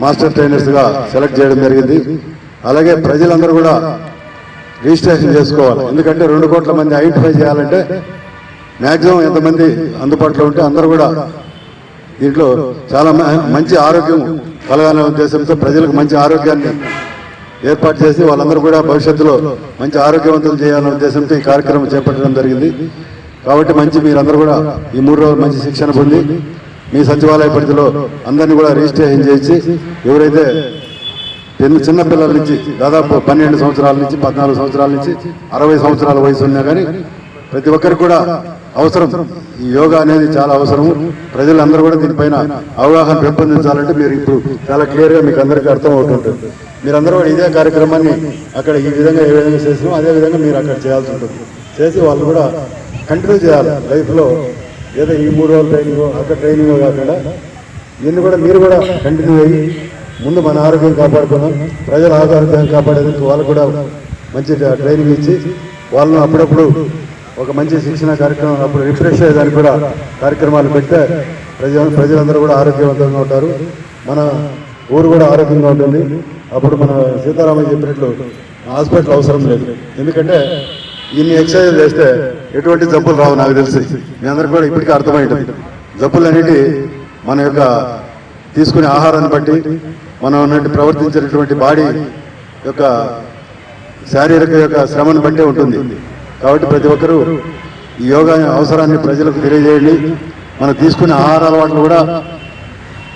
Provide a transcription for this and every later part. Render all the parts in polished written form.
Master ట్రైనర్స్గా select చేయడం జరిగింది. అలాగే ప్రజలందరూ కూడా రిజిస్ట్రేషన్ చేసుకోవాలి. ఎందుకంటే 2 కోట్ల మంది ఐడెంటిఫై చేయాలంటే మ్యాక్సిమం ఎంతమంది అందుబాటులో ఉంటే అందరూ కూడా దీంట్లో చాలా మంచి ఆరోగ్యం కలగాలనే ఉద్దేశంతో ప్రజలకు మంచి ఆరోగ్యాన్ని ఏర్పాటు చేసి వాళ్ళందరూ కూడా భవిష్యత్తులో మంచి ఆరోగ్యవంతులు చేయాలనే ఉద్దేశంతో ఈ కార్యక్రమం చేపట్టడం జరిగింది. కాబట్టి మీరందరూ కూడా ఈ 3 రోజులు మంచి శిక్షణ పొంది మీ సచివాలయ పరిధిలో అందరినీ కూడా రిజిస్ట్రేషన్ చేసి ఎవరైతే చిన్న పిల్లల నుంచి దాదాపు 12 సంవత్సరాల నుంచి 14 సంవత్సరాల నుంచి 60 సంవత్సరాల వయసు ఉన్నా కానీ ప్రతి ఒక్కరికి కూడా అవసరం. ఈ యోగా అనేది చాలా అవసరం. ప్రజలందరూ కూడా దీనిపైన అవగాహన పెంపొందించాలంటే మీరు ఇప్పుడు చాలా క్లియర్గా మీకు అందరికీ అర్థం అవుతుంటుంది. మీరందరూ కూడా ఇదే కార్యక్రమాన్ని అక్కడ ఈ విధంగా ఏ విధంగా చేసినామో అదే విధంగా మీరు అక్కడ చేయాల్సి ఉంటుంది. చేసి వాళ్ళు కూడా కంటిన్యూ చేయాలి లైఫ్లో. ఏదో ఈ 3 రోజుల ట్రైనింగ్ అక్కడ ట్రైనింగ్ కాకుండా దీన్ని కూడా మీరు కూడా కంటిన్యూ అయ్యి ముందు మన ఆరోగ్యం కాపాడుకున్నాం, ప్రజల ఆరోగ్యాన్ని కాపాడేందుకు వాళ్ళకు కూడా మంచి ట్రైనింగ్ ఇచ్చి వాళ్ళను అప్పుడప్పుడు ఒక మంచి శిక్షణ కార్యక్రమం అప్పుడు రిఫ్రెష్ అయ్యేదానికి కూడా కార్యక్రమాలు పెడితే ప్రజలందరూ కూడా ఆరోగ్యవంతంగా ఉంటారు. మన ఊరు కూడా ఆరోగ్యంగా ఉంటుంది. అప్పుడు మన సీతారామయ్య చెప్పినట్లు హాస్పిటల్ అవసరం లేదు. ఎందుకంటే ఇన్ని ఎక్సర్సైజ్ చేస్తే ఎటువంటి జబ్బులు రావు. నాకు తెలిసి మీ అందరికి కూడా ఇప్పటికీ అర్థమైంటుంది. జబ్బులు అనేవి మన యొక్క తీసుకునే ఆహారాన్ని బట్టి మనం ప్రవర్తించినటువంటి బాడీ యొక్క శారీరక యొక్క శ్రమను బట్టే ఉంటుంది. కాబట్టి ప్రతి ఒక్కరూ ఈ యోగా అవసరాన్ని ప్రజలకు తెలియజేయండి. మనం తీసుకునే ఆహార అలవాట్లు కూడా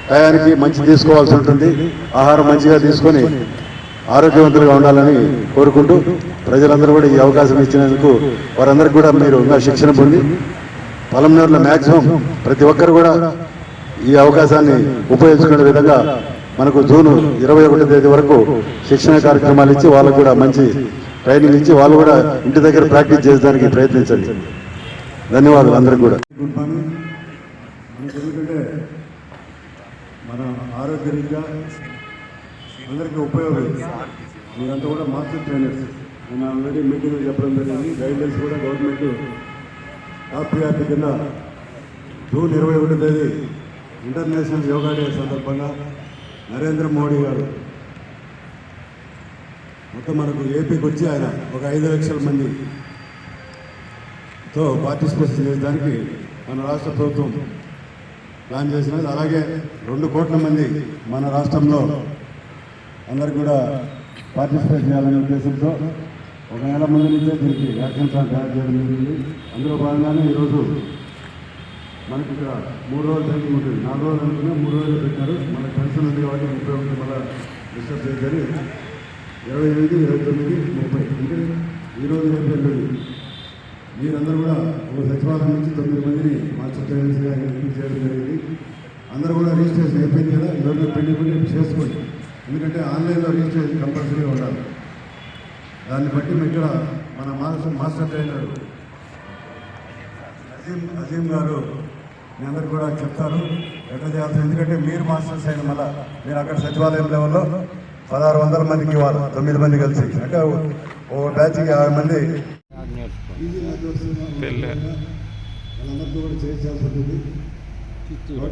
టయానికి మంచి తీసుకోవాల్సి ఉంటుంది. ఆహారం మంచిగా తీసుకొని ఆరోగ్యవంతులుగా ఉండాలని కోరుకుంటూ ప్రజలందరూ కూడా ఈ అవకాశం ఇచ్చినందుకు వారందరికీ కూడా మీరు ఇంకా శిక్షణ పొంది పలమనేరులో మ్యాక్సిమం ప్రతి ఒక్కరు కూడా ఈ అవకాశాన్ని ఉపయోగించుకునే విధంగా మనకు జూన్ 21వ తేదీ వరకు శిక్షణ కార్యక్రమాలు ఇచ్చి వాళ్ళకు కూడా మంచి ట్రైనింగ్ ఇచ్చి వాళ్ళు కూడా ఇంటి దగ్గర ప్రాక్టీస్ చేసేదానికి ప్రయత్నించండి. ధన్యవాదాలు అందరికీ కూడా. ఎందుకంటే మన ఆరోగ్యరీత్యా అందరికీ ఉపయోగం. మీరంతా కూడా మాస్టర్ ట్రైనర్స్. నేను ఆల్రెడీ మీటింగ్లో చెప్పడం జరిగింది. గైడ్లైన్స్ కూడా గవర్నమెంట్ టాప్ ప్రియారిటీ కింద జూన్ 21వ తేదీ ఇంటర్నేషనల్ యోగా డే సందర్భంగా నరేంద్ర మోడీ గారు మొత్తం మనకు ఏపీకి వచ్చి ఆయన ఒక 5 లక్షల మందితో పార్టిసిపేషన్ చేయడానికి మన రాష్ట్ర ప్రభుత్వం ప్లాన్ చేసినది. అలాగే 2 కోట్ల మంది మన రాష్ట్రంలో అందరికి కూడా పార్టిసిపేట్ చేయాలనే ఉద్దేశంతో 1 నెల ముందు నుంచే దీనికి యాక్షన్ ప్లాన్ తయారు చేయడం జరిగింది. అందులో భాగంగానే ఈరోజు మనకి ఇక్కడ 3 రోజులు ట్రైనింగ్ ఉంటుంది. 4 రోజులు అనుకున్నా 3 రోజులు పెట్టారు. మనకు టెన్షన్ ఉంది కాబట్టి 30 ఒకటి మళ్ళీ డిస్టర్బ్ చేశారు. 28, 29, 30 అంటే ఈరోజు రేపు వెళ్ళింది. మీరందరూ కూడా ఒక సచివాలయం నుంచి 9 మందిని మాస్టర్ ట్రైనర్స్గా ఎంపిక చేయడం జరిగింది. అందరూ కూడా రిజిస్ట్రేషన్ అయిపోయింది కదా. ఎవరిలో పెండింగ్ చేసుకోండి. ఎందుకంటే ఆన్లైన్లో రిజిస్ట్రేషన్ కంపల్సరీగా ఉండాలి. దాన్ని బట్టి ఇక్కడ మన మాస్టర్ ట్రైనర్ అజీం గారు మీ అందరు కూడా చెప్తారు ఎట్లా చేయాల్సి. ఎందుకంటే మీరు మాస్టర్స్ అయిన మళ్ళీ మీరు అక్కడ సచివాలయం లెవెల్లో 1600 మందికి ఇవ్వాలి. 9 మంది కలిసి అంటే ఓ బ్యాచ్కి 50 మంది వాళ్ళందరితో కూడా చేయించాల్సి ఉంటుంది.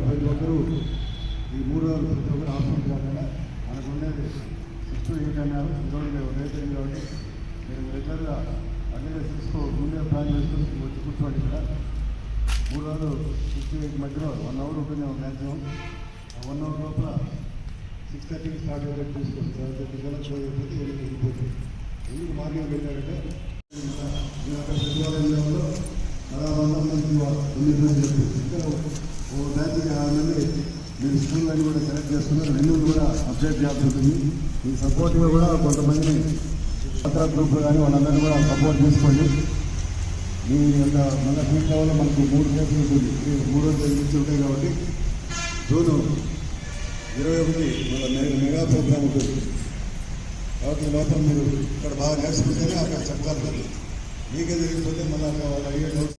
ప్రతి ఒక్కరూ ఈ 3 రోజులు ప్రతి ఒక్కరు హాస్పిటల్ కాకుండా మనకు ఉండేది 6 to 8 అన్నారు. ఈరోజు రేటింగ్ కాబట్టి మీరు రెగ్యులర్గా అన్ని ముందే ప్లాన్ చేసుకుని వచ్చి కూర్చోండి. ఇక్కడ 3 రోజులు 6 to 8 మధ్యలో 1 అవర్ ఉంటుంది మ్యాక్సిమం. 1 అవర్ లోపల 6:30కి స్టార్ట్ అయ్యేటట్టు తీసుకోండి. 7:30 కల్లా షో అయిపోతే వెళ్ళిపోతుంది. ఎందుకు మార్నింగ్ వెళ్ళారంటే మీరు అక్కడ సచివాలయం లెవెల్లో 1600 మందికి 9 మంది చెప్పి ఇక్కడ ఓ బ్యాచ్కి 6 మంది మీరు స్కూళ్ళని కూడా సెలెక్ట్ చేసుకున్నారు. 2 కూడా అప్డేట్ చేయాల్సి ఉంటుంది. మీ సపోర్ట్గా కూడా కొంతమందిని పత్ర గ్రూప్ కానీ వాళ్ళందరినీ కూడా సపోర్ట్ చేసుకోండి. మీ యొక్క మన ఫీల్డ్ లెవెల్లో మనకు 3 కేసులు ఉంటుంది. 3 రోజులు నుంచి ఉంటాయి కాబట్టి జూన్ 21 మన మెగా ప్రోగ్రామ్ ఉంటుంది. కాబట్టి లోపల మీరు ఇక్కడ బాగా నేర్చుకుంటేనే అక్కడ చెప్తారు. మీకే తెలియకపోతే మళ్ళీ వాళ్ళు అయ్యే